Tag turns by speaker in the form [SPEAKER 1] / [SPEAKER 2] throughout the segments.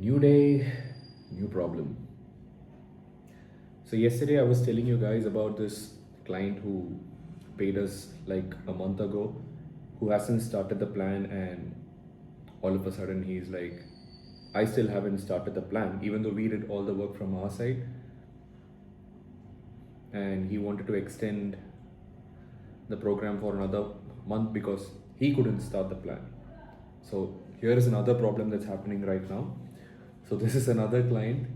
[SPEAKER 1] New day, new problem. So, yesterday I was telling you guys about this client who paid us like a month ago, who hasn't started the plan, and all of a sudden he's like, I still haven't started the plan, even though we did all the work from our side, and he wanted to extend the program for another month because he couldn't start the plan. So here is another problem that's happening right now. So this is another client.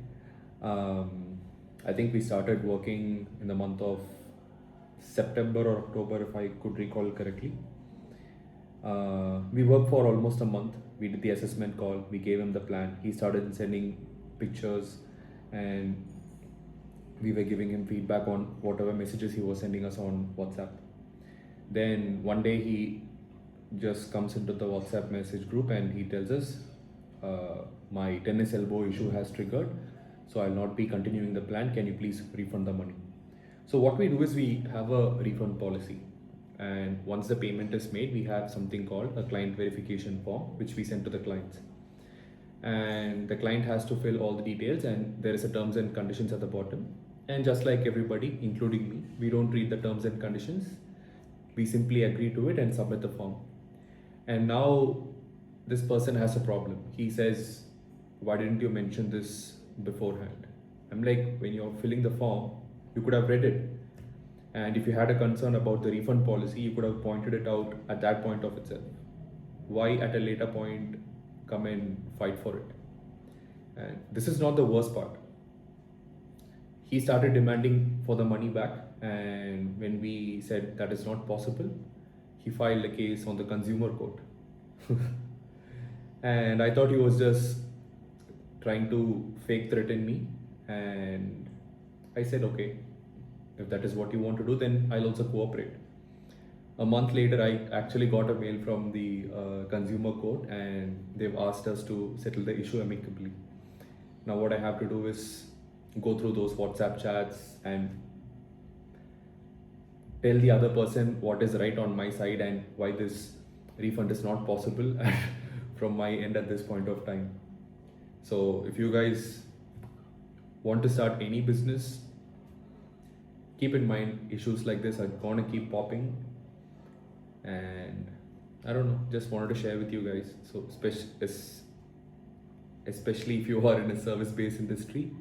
[SPEAKER 1] I think we started working in the month of September or October, if I could recall correctly. We worked for almost a month. We did the assessment call. We gave him the plan. He started sending pictures, and we were giving him feedback on whatever messages he was sending us on WhatsApp. Then one day he just comes into the WhatsApp message group and he tells us, my tennis elbow issue has triggered, so I'll not be continuing the plan. Can you please refund the money? So what we do is we have a refund policy, and once the payment is made, we have something called a client verification form, which we send to the clients. And the client has to fill all the details, and there is a terms and conditions at the bottom. And just like everybody, including me, we don't read the terms and conditions. We simply agree to it and submit the form. And now this person has a problem. He says, why didn't you mention this beforehand? I'm like, when you're filling the form, you could have read it. And if you had a concern about the refund policy, you could have pointed it out at that point of itself. Why at a later point come and fight for it? And this is not the worst part. He started demanding for the money back, and when we said that is not possible, he filed a case on the consumer court. And I thought he was just trying to fake threaten me, and I said, okay, if that is what you want to do, then I'll also cooperate. A month later, I actually got a mail from the consumer court, and they've asked us to settle the issue amicably. Now what I have to do is go through those WhatsApp chats and tell the other person what is right on my side and why this refund is not possible from my end at this point of time. So if you guys want to start any business, keep in mind issues like this are gonna keep popping, and I don't know, just wanted to share with you guys. So especially if you are in a service-based industry,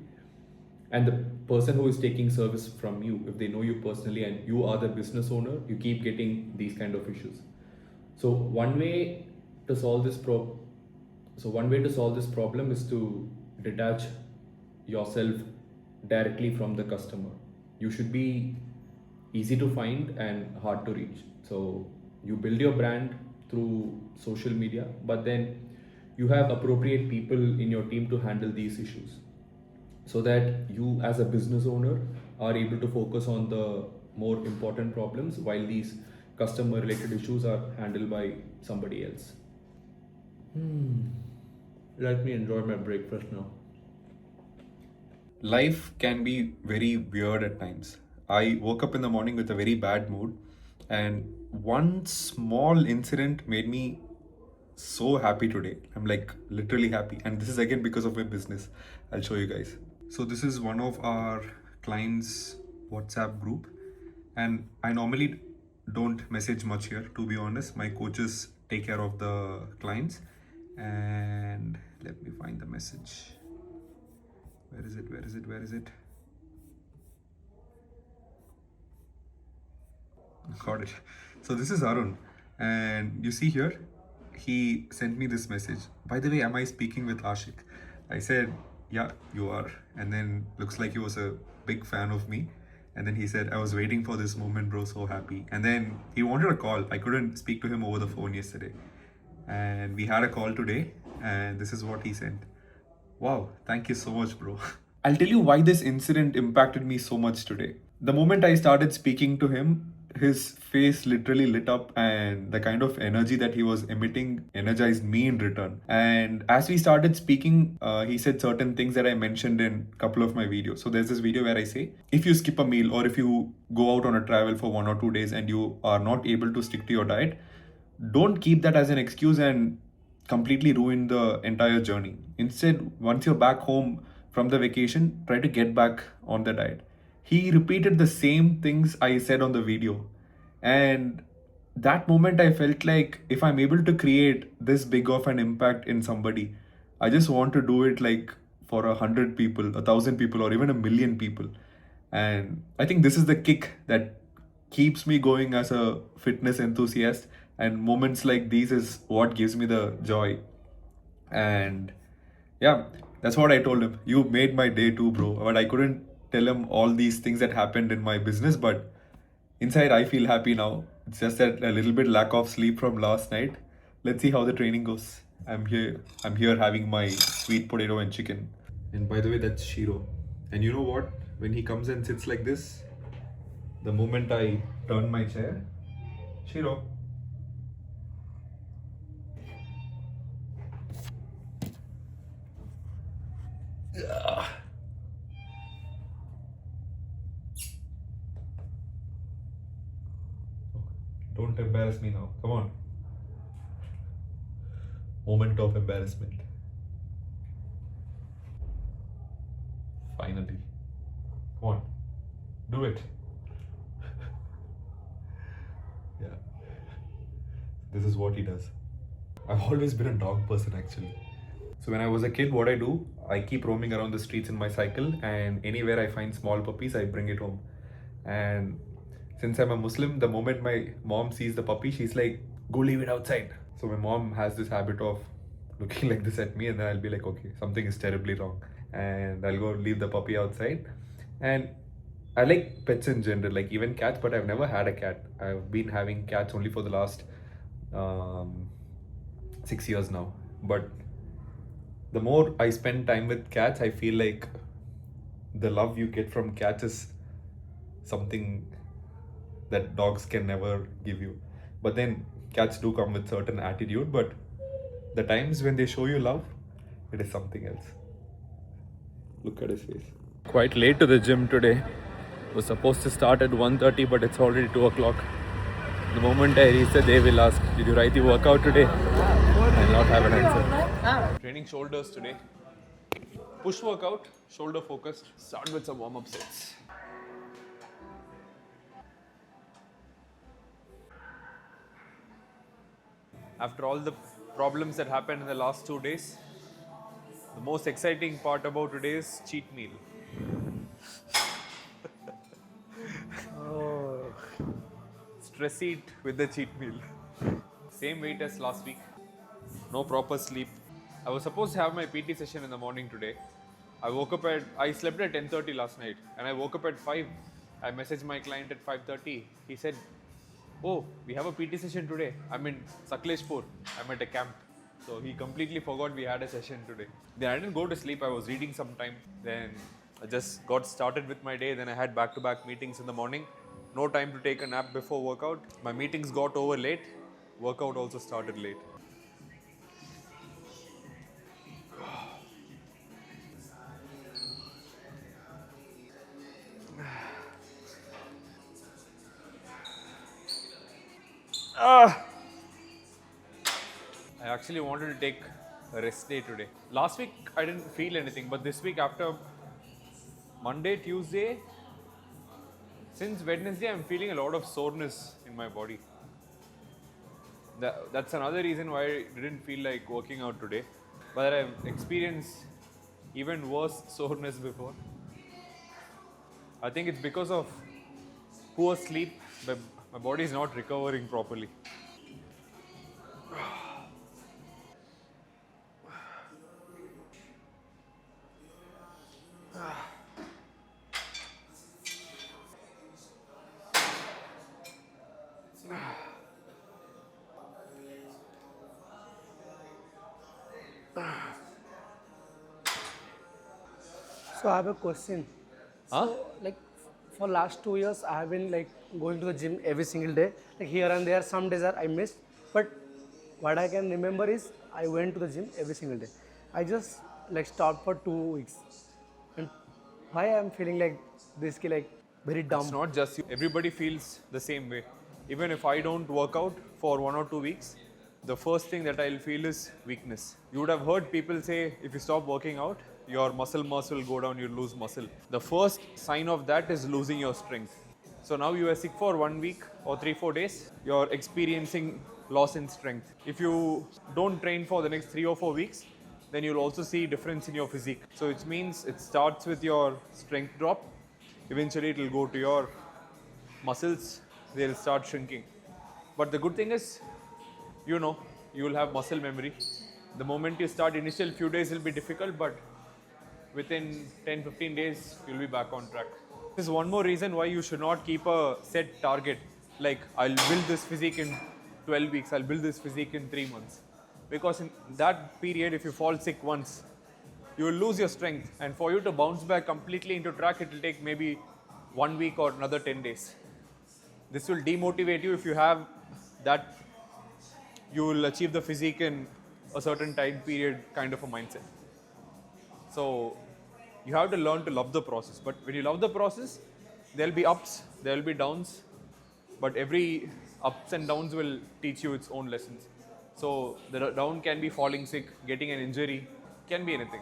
[SPEAKER 1] and the person who is taking service from you, if they know you personally and you are the business owner, you keep getting these kind of issues. So one way to solve this problem is to detach yourself directly from the customer. You should be easy to find and hard to reach. So you build your brand through social media, but then you have appropriate people in your team to handle these issues, so that you as a business owner are able to focus on the more important problems while these customer related issues are handled by somebody else. Let me enjoy my breakfast now. Life can be very weird at times. I woke up in the morning with a very bad mood, and one small incident made me so happy today. I'm like literally happy, and this is again because of my business. I'll show you guys. So this is one of our clients' WhatsApp group, and I normally don't message much here, to be honest. My coaches take care of the clients, and let me find the message. Where is it? Got it. So this is Arun, and you see here, he sent me this message. By the way, am I speaking with Ashik? I said, yeah, you are. And then looks like he was a big fan of me. And then he said, I was waiting for this moment, bro, so happy. And then he wanted a call. I couldn't speak to him over the phone yesterday. And we had a call today, and this is what he sent. Wow, thank you so much, bro. I'll tell you why this incident impacted me so much today. The moment I started speaking to him, his face literally lit up, and the kind of energy that he was emitting energized me in return. And as we started speaking, he said certain things that I mentioned in a couple of my videos. So there's this video where I say, if you skip a meal or if you go out on a travel for 1 or 2 days and you are not able to stick to your diet, don't keep that as an excuse and completely ruin the entire journey. Instead, once you're back home from the vacation, try to get back on the diet. He repeated the same things I said on the video. And that moment, I felt like if I'm able to create this big of an impact in somebody, I just want to do it like for 100 people, 1,000 people, or even 1,000,000 people. And I think this is the kick that keeps me going as a fitness enthusiast. And moments like these is what gives me the joy. And yeah, that's what I told him. You made my day too, bro. But I couldn't tell him all these things that happened in my business. But inside, I feel happy now. It's just that a little bit lack of sleep from last night. Let's see how the training goes. I'm here. I'm here having my sweet potato and chicken. And by the way, that's Shiro. And you know what? When he comes and sits like this, the moment I turn my chair, Shiro. Don't embarrass me now. Come on. Moment of embarrassment. Finally. Come on. Do it. Yeah. This is what he does. I've always been a dog person actually. So when I was a kid, what I do, I keep roaming around the streets in my cycle, and anywhere I find small puppies, I bring it home. And since I'm a Muslim, the moment my mom sees the puppy, she's like, "Go leave it outside." So my mom has this habit of looking like this at me, and then I'll be like, "Okay, something is terribly wrong," and I'll go leave the puppy outside. And I like pets in general, like even cats, but I've never had a cat. I've been having cats only for the last um, 6 years now. But the more I spend time with cats, I feel like the love you get from cats is something that dogs can never give you. But then cats do come with certain attitude, but the times when they show you love, it is something else. Look at his face. Quite late to the gym today. Was supposed to start at 1:30, but it's already 2 o'clock. The moment I reach there, they will ask, "Did you write the workout today?" I'll not have an answer. Training shoulders today. Push workout, shoulder focused. Start with some warm-up sets. After all the problems that happened in the last 2 days, the most exciting part about today is cheat meal. Stress eat with the cheat meal. Same weight as last week. No proper sleep. I was supposed to have my PT session in the morning today. I slept at 10:30 last night, and I woke up at 5. I messaged my client at 5:30. He said, "Oh, we have a PT session today. I'm in Sakleshpur. I'm at a camp." So he completely forgot we had a session today. Then I didn't go to sleep. I was reading sometime. Then I just got started with my day. Then I had back-to-back meetings in the morning. No time to take a nap before workout. My meetings got over late. Workout also started late. I actually wanted to take a rest day today. Last week I didn't feel anything, but this week after Monday, Tuesday, since Wednesday I'm feeling a lot of soreness in my body. That's another reason why I didn't feel like working out today. But I've experienced even worse soreness before. I think it's because of poor sleep. My body is not recovering properly.
[SPEAKER 2] So I have a question.
[SPEAKER 1] Huh?
[SPEAKER 2] So like for last 2 years, I have been like going to the gym every single day. Like here and there, some days are I missed, but what I can remember is I went to the gym every single day. I just like stopped for 2 weeks, and why I am feeling like this like very
[SPEAKER 1] It's
[SPEAKER 2] dumb.
[SPEAKER 1] not just you. Everybody feels the same way. Even if I don't work out for 1 or 2 weeks,
[SPEAKER 3] the first thing that I'll feel is weakness. You would have heard people say if you stop working out, your muscle mass will go down, you'll lose muscle. The first sign of that is losing your strength. So now you are sick for 1 week or 3-4 days, you're experiencing loss in strength. If you don't train for the next 3 or 4 weeks, then you'll also see difference in your physique. So it means it starts with your strength drop. Eventually it will go to your muscles, they'll start shrinking. But the good thing is, you know, you will have muscle memory. The moment you start, initial few days will be difficult, but within 10-15 days, you'll be back on track. This is one more reason why you should not keep a set target. Like, I'll build this physique in 12 weeks, I'll build this physique in 3 months. Because in that period, if you fall sick once, you will lose your strength. And for you to bounce back completely into track, it will take maybe 1 week or another 10 days. This will demotivate you if you have that you will achieve the physique in a certain time period kind of a mindset. So you have to learn to love the process. But when you love the process, there'll be ups, there'll be downs, but every ups and downs will teach you its own lessons. So the down can be falling sick, getting an injury, can be anything.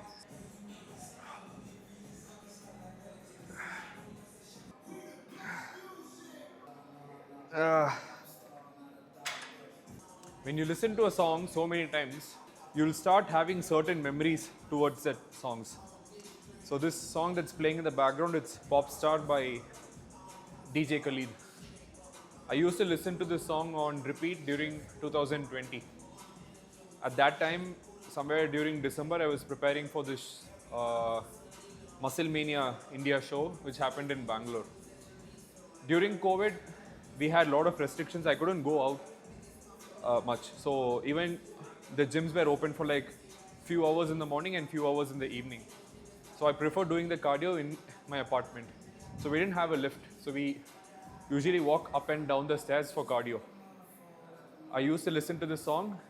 [SPEAKER 3] When you listen to a song so many times, you'll start having certain memories towards that songs. So this song that's playing in the background, it's Pop Star by DJ Khalid. I used to listen to this song on repeat during 2020. At that time, somewhere during December, I was preparing for this Muscle Mania India show, which happened in Bangalore. During COVID, we had a lot of restrictions. I couldn't go out much. So even the gyms were open for like few hours in the morning and few hours in the evening. So I prefer doing the cardio in my apartment. So we didn't have a lift. So we usually walk up and down the stairs for cardio. I used to listen to this song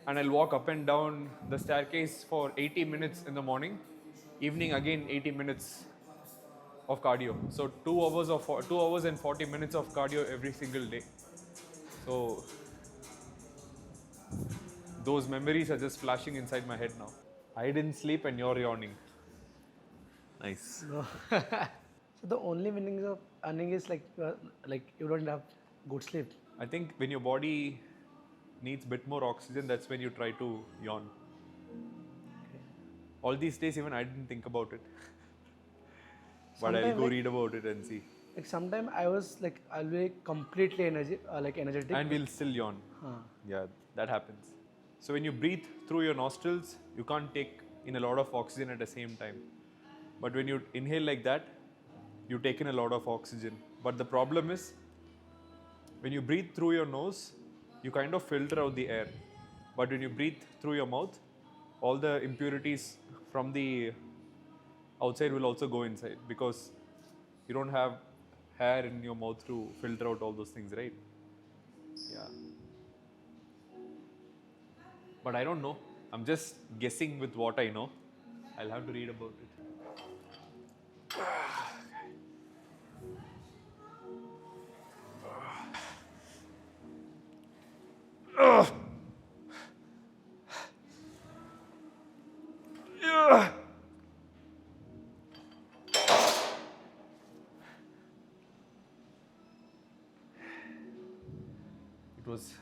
[SPEAKER 3] and I'll walk up and down the staircase for 80 minutes in the morning. Evening again 80 minutes of cardio. So 2 hours and 40 minutes of cardio every single day. So those memories are just flashing inside my head now. I didn't sleep and you're yawning. Nice.
[SPEAKER 2] No. So the only meaning of earning is like you don't have good sleep.
[SPEAKER 3] I think when your body needs a bit more oxygen, that's when you try to yawn. All these days, even I didn't think about it. But I'll
[SPEAKER 2] Sometime,
[SPEAKER 3] go read about it and see.
[SPEAKER 2] Like sometime I was like I'll be completely energetic.
[SPEAKER 3] And we'll still yawn. Yeah, that happens. So when you breathe through your nostrils, you can't take in a lot of oxygen at the same time. But when you inhale like that, you take in a lot of oxygen. But the problem is, when you breathe through your nose, you kind of filter out the air. But when you breathe through your mouth, all the impurities from the outside will also go inside because you don't have hair in your mouth to filter out all those things, right? Yeah. But I don't know. I'm just guessing with what I know. I'll have to read about it. It was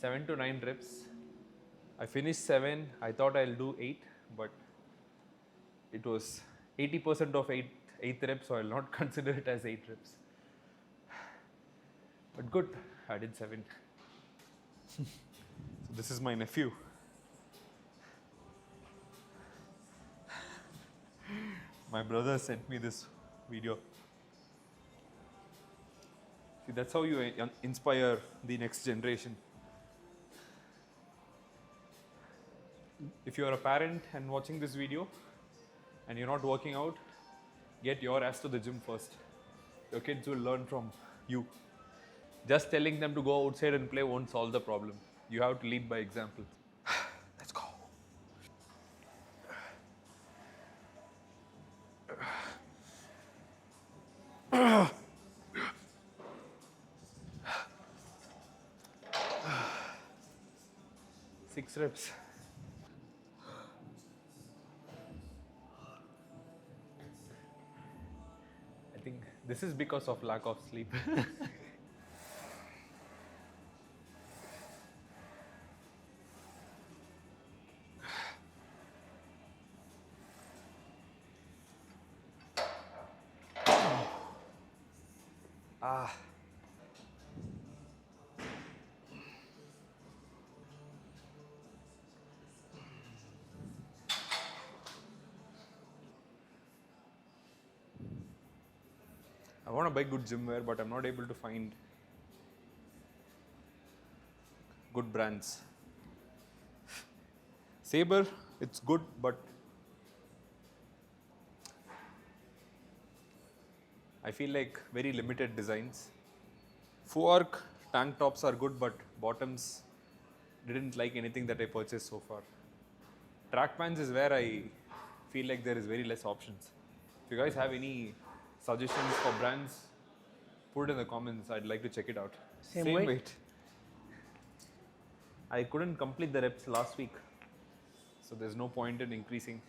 [SPEAKER 3] 7 to 9 reps. I finished 7. I thought I'll do 8, but it was 80% of 8th rep, so I'll not consider it as 8 reps. But good, I did 7. So this is my nephew. My brother sent me this video. See, that's how you inspire the next generation. If you are a parent and watching this video and you're not working out, get your ass to the gym first. Your kids will learn from you. Just telling them to go outside and play won't solve the problem. You have to lead by example. Let's go. 6 reps. I think this is because of lack of sleep. Ah. I want to buy good gym wear, but I'm not able to find good brands. Saber, it's good, but I feel like very limited designs. Fuark tank tops are good, but bottoms didn't like anything that I purchased so far. Track pants is where I feel like there is very less options. If you guys have any suggestions for brands, put it in the comments. I'd like to check it out.
[SPEAKER 2] Same weight?
[SPEAKER 3] I couldn't complete the reps last week, so there's no point in increasing.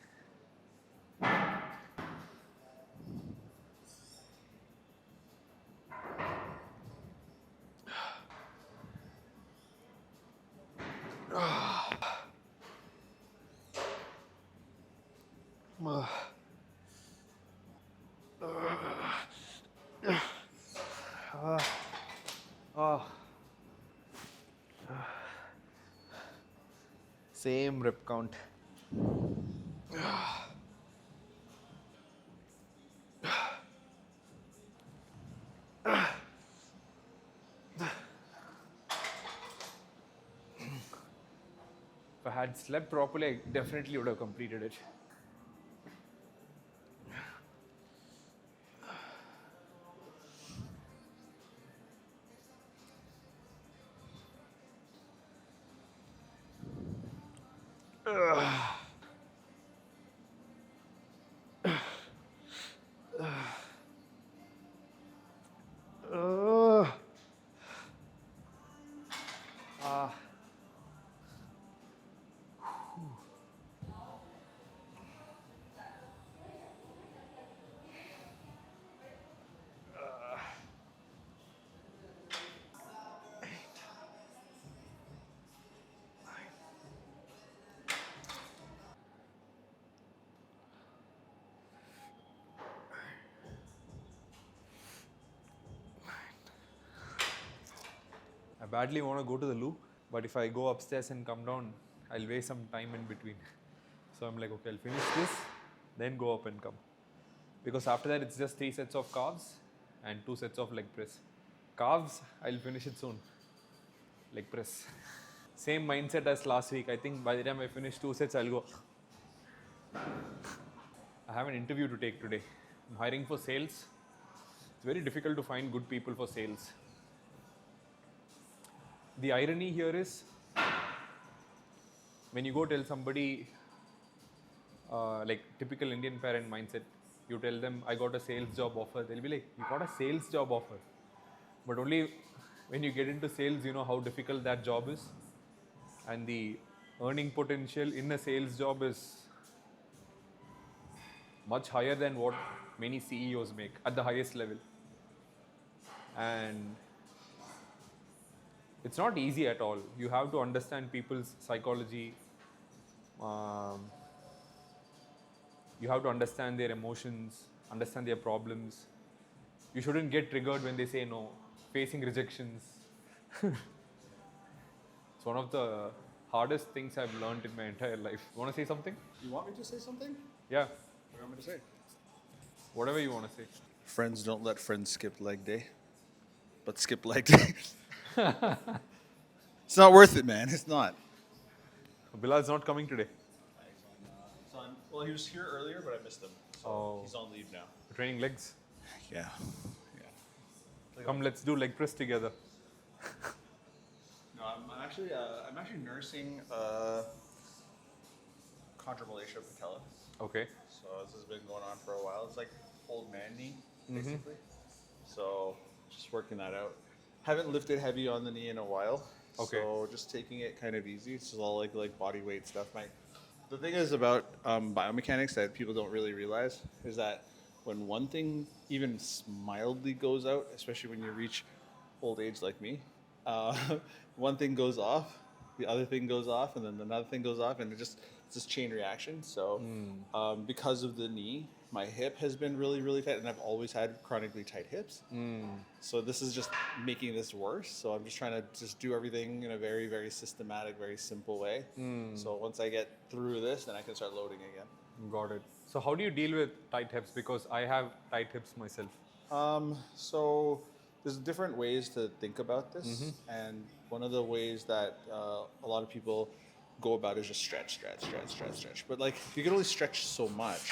[SPEAKER 3] Same rep count. If I had slept properly, I definitely would have completed it. I badly want to go to the loo, but if I go upstairs and come down, I'll waste some time in between. So I'm like, okay, I'll finish this, then go up and come. Because after that, it's just 3 sets of calves and 2 sets of leg press. Calves, I'll finish it soon. Leg press. Same mindset as last week. I think by the time I finish 2 sets, I'll go. I have an interview to take today. I'm hiring for sales. It's very difficult to find good people for sales. The irony here is when you go tell somebody, like typical Indian parent mindset, you tell them, I got a sales job offer. They'll be like, you got a sales job offer. But only when you get into sales, you know how difficult that job is. And the earning potential in a sales job is much higher than what many CEOs make at the highest level. And it's not easy at all. You have to understand people's psychology. You have to understand their emotions, understand their problems. You shouldn't get triggered when they say no. Facing rejections. It's one of the hardest things I've learned in my entire life. You want to say something?
[SPEAKER 4] You want me to say something?
[SPEAKER 3] Yeah,
[SPEAKER 4] What do you want me to say?
[SPEAKER 3] whatever you want to say.
[SPEAKER 4] Friends don't let friends skip leg day, but skip leg day. It's not worth it, man. It's not.
[SPEAKER 3] Bilal's not coming today.
[SPEAKER 4] Well, he was here earlier, but I missed him. So
[SPEAKER 3] Oh.
[SPEAKER 4] he's on leave now.
[SPEAKER 3] Training legs.
[SPEAKER 4] Yeah.
[SPEAKER 3] Come, let's do leg press together.
[SPEAKER 4] No, I'm actually nursing chondromalacia patella.
[SPEAKER 3] Okay.
[SPEAKER 4] So this has been going on for a while. It's like old man knee, basically. So just working that out. Haven't lifted heavy on the knee in a while.
[SPEAKER 3] Okay.
[SPEAKER 4] So just taking it kind of easy. It's all like body weight stuff. The thing is about biomechanics that people don't really realize is that when one thing even mildly goes out, especially when you reach old age like me, uh, one thing goes off, the other thing goes off, and then another thing goes off, and it's this chain reaction. So because of the knee, my hip has been really really tight, and I've always had chronically tight hips. So this is just making this worse. So I'm just trying to just do everything in a very, very systematic, very simple way. So once I get through this, then I can start loading again.
[SPEAKER 3] Got it. So how do you deal with tight hips? Because I have tight hips myself.
[SPEAKER 4] So there's different ways to think about this, and one of the ways that a lot of people go about is just stretch. But like you can only stretch so much,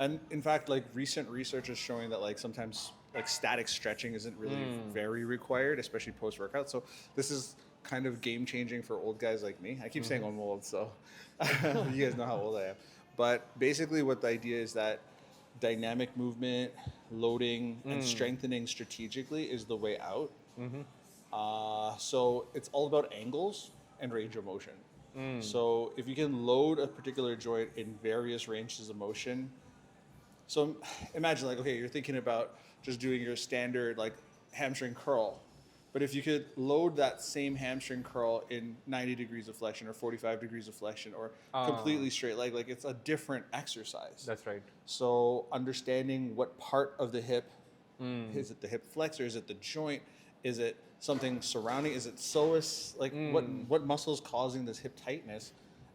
[SPEAKER 4] and in fact, like recent research is showing that like sometimes like static stretching isn't really very required, especially post workout. So this is kind of game changing for old guys like me. I keep saying I'm old, so you guys know how old I am. But basically, what the idea is that dynamic movement, loading, and strengthening strategically is the way out. So it's all about angles and range of motion. So if you can load a particular joint in various ranges of motion, so imagine like, okay, you're thinking about just doing your standard like hamstring curl. But if you could load that same hamstring curl in 90 degrees of flexion or 45 degrees of flexion or completely straight leg, like it's a different exercise.
[SPEAKER 3] That's right.
[SPEAKER 4] So understanding what part of the hip, is it the hip flexor, is it the joint, is it something surrounding, is it psoas, like what muscle is causing this hip tightness?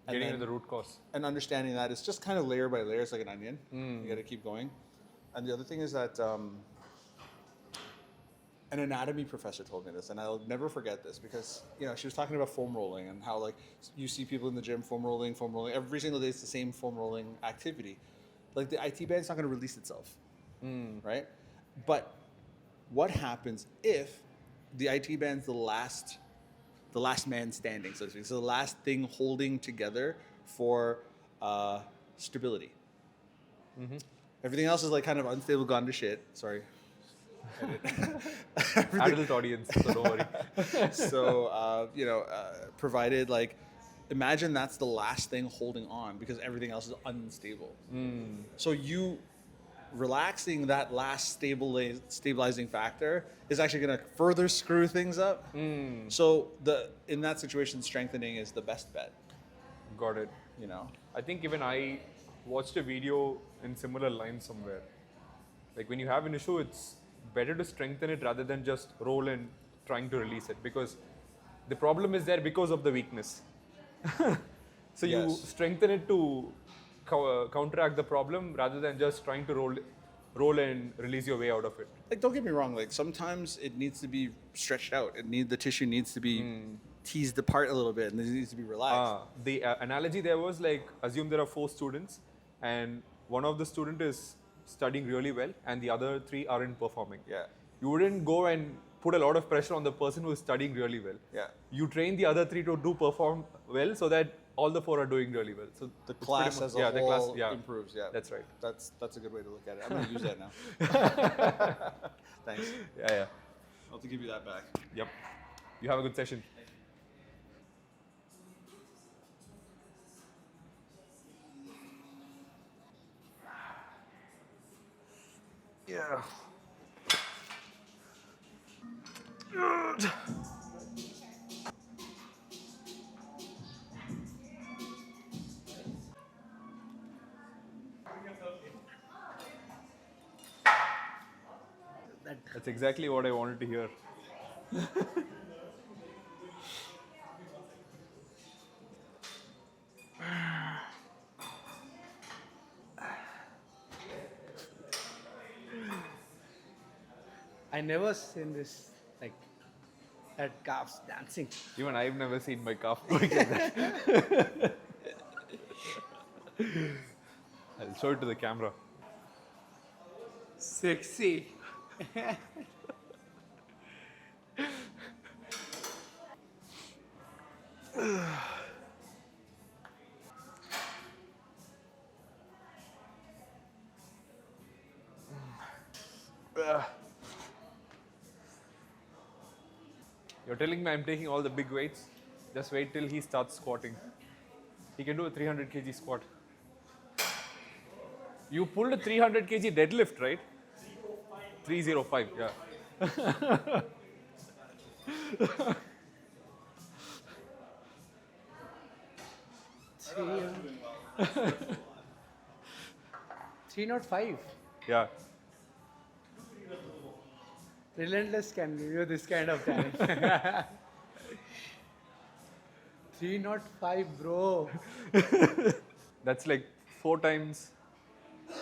[SPEAKER 4] And
[SPEAKER 3] Getting
[SPEAKER 4] then-
[SPEAKER 3] to the root cause.
[SPEAKER 4] and understanding that it's just kind of layer by layer. It's like an onion. You got to keep going. And the other thing is that an anatomy professor told me this, and I'll never forget this because she was talking about foam rolling and how like you see people in the gym foam rolling every single day. It's the same foam rolling activity. Like the IT band's not going to release itself, right? But what happens if the IT band's the last man standing, so to speak? So the last thing holding together for stability. Everything else is like kind of unstable, gone to shit. Sorry.
[SPEAKER 3] Adult audience, so don't worry.
[SPEAKER 4] So provided like, imagine that's the last thing holding on because everything else is unstable. So you relaxing that last stabilizing factor is actually going to further screw things up. So in that situation, strengthening is the best bet.
[SPEAKER 3] Got it. I think even I watched a video in similar lines somewhere. Like when you have an issue, it's better to strengthen it rather than just roll in trying to release it, because the problem is there because of the weakness. So you
[SPEAKER 4] Yes.
[SPEAKER 3] strengthen it to counteract the problem rather than just trying to roll and release your way out of it.
[SPEAKER 4] Like, don't get me wrong. Like sometimes it needs to be stretched out. The tissue needs to be teased apart a little bit, and it needs to be relaxed.
[SPEAKER 3] The analogy there was like, assume there are 4 students and one of the student is studying really well and the other 3 aren't performing.
[SPEAKER 4] Yeah.
[SPEAKER 3] You wouldn't go and put a lot of pressure on the person who is studying really well.
[SPEAKER 4] Yeah.
[SPEAKER 3] You train the other 3 to perform well so that all the 4 are doing really well. So
[SPEAKER 4] The
[SPEAKER 3] it's
[SPEAKER 4] class
[SPEAKER 3] pretty
[SPEAKER 4] as
[SPEAKER 3] much-
[SPEAKER 4] a
[SPEAKER 3] the
[SPEAKER 4] whole
[SPEAKER 3] class,
[SPEAKER 4] improves. Yeah.
[SPEAKER 3] That's right.
[SPEAKER 4] That's a good way to look at it. I'm gonna use that now. Thanks.
[SPEAKER 3] Yeah.
[SPEAKER 4] I'll have to give you that back.
[SPEAKER 3] Yep. You have a good session.
[SPEAKER 2] Yeah.
[SPEAKER 3] That's exactly what I wanted to hear.
[SPEAKER 2] I never seen this like that calves dancing.
[SPEAKER 3] Even I've never seen my calf going like that. I'll show it to the camera.
[SPEAKER 2] Sexy.
[SPEAKER 3] You're telling me I'm taking all the big weights? Just wait till he starts squatting. He can do a 300 kg squat. You pulled a 300 kg deadlift, right? 305, yeah.
[SPEAKER 2] 305.
[SPEAKER 3] Yeah.
[SPEAKER 2] Relentless can give you this kind of talent. 305, bro.
[SPEAKER 3] That's like 4 times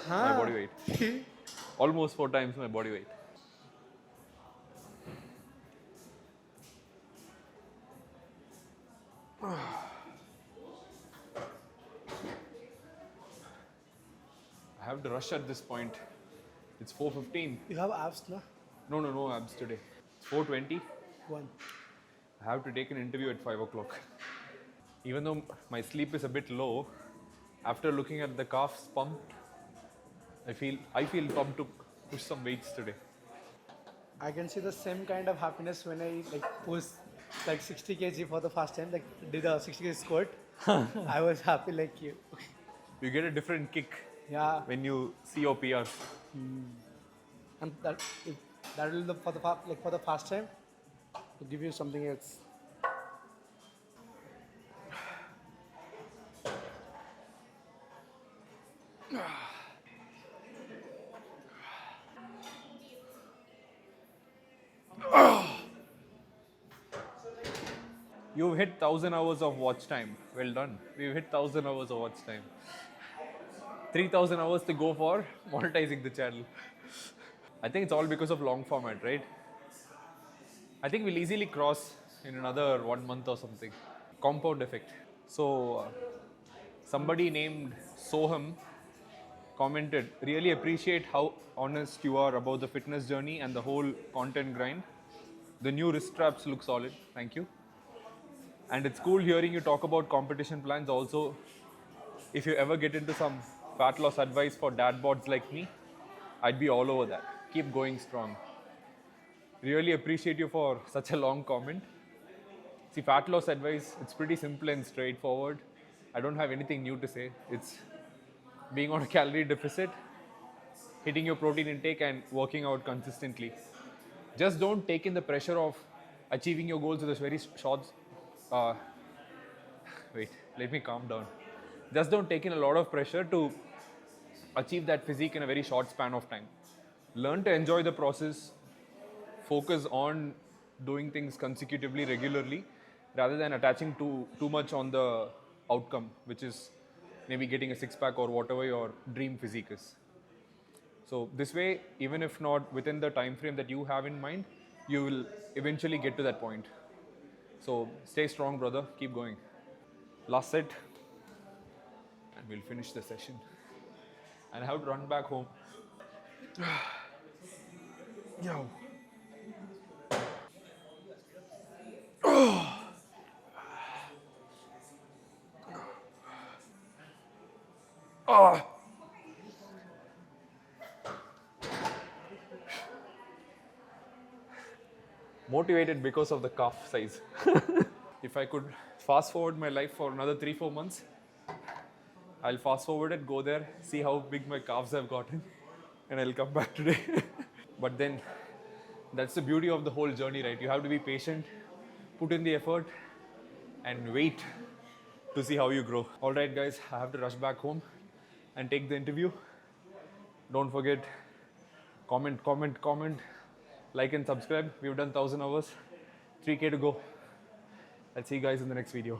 [SPEAKER 3] my body weight. Almost 4 times my body weight. I have to rush at this point. It's 4:15.
[SPEAKER 2] You have abs, na?
[SPEAKER 3] No abs today. It's 4:20.
[SPEAKER 2] One.
[SPEAKER 3] I have to take an interview at 5 o'clock. Even though my sleep is a bit low, after looking at the calves pumped, I feel pumped to push some weights today.
[SPEAKER 2] I can see the same kind of happiness when I like push like 60 kg for the first time, like did a 60 kg squat. I was happy like you.
[SPEAKER 3] You get a different kick
[SPEAKER 2] Yeah,
[SPEAKER 3] when you see your PRs.
[SPEAKER 2] and that will for the first time to give you something else.
[SPEAKER 3] You've hit 1,000 hours of watch time. Well done. We've hit 1,000 hours of watch time. 3,000 hours to go for monetizing the channel. I think it's all because of long format, right? I think we'll easily cross in another 1 month or something. Compound effect. So, somebody named Soham commented, really appreciate how honest you are about the fitness journey and the whole content grind. The new wrist straps look solid. Thank you. And it's cool hearing you talk about competition plans also. If you ever get into some fat loss advice for dad bods like me, I'd be all over that. Keep going strong. Really appreciate you for such a long comment. See, fat loss advice, it's pretty simple and straightforward. I don't have anything new to say. It's being on a calorie deficit, hitting your protein intake, and working out consistently. Just don't take in the pressure of achieving your goals with a very short. Uh, wait, let me calm down. Just don't take in a lot of pressure to achieve that physique in a very short span of time. Learn to enjoy the process, focus on doing things consecutively, regularly, rather than attaching too much on the outcome, which is maybe getting a six-pack or whatever your dream physique is. So this way, even if not within the time frame that you have in mind, you will eventually get to that point. So stay strong, brother. Keep going. Last set, and we'll finish the session. And I have to run back home. Yo. Motivated because of the calf size. If I could fast forward my life for another 3-4 months, I'll fast forward it, go there, see how big my calves have gotten, and I'll come back today. But then, that's the beauty of the whole journey, right? You have to be patient, put in the effort, and wait to see how you grow. All right, guys, I have to rush back home and take the interview. Don't forget, comment, like and subscribe. We've done 1,000 hours, 3K to go. I'll see you guys in the next video.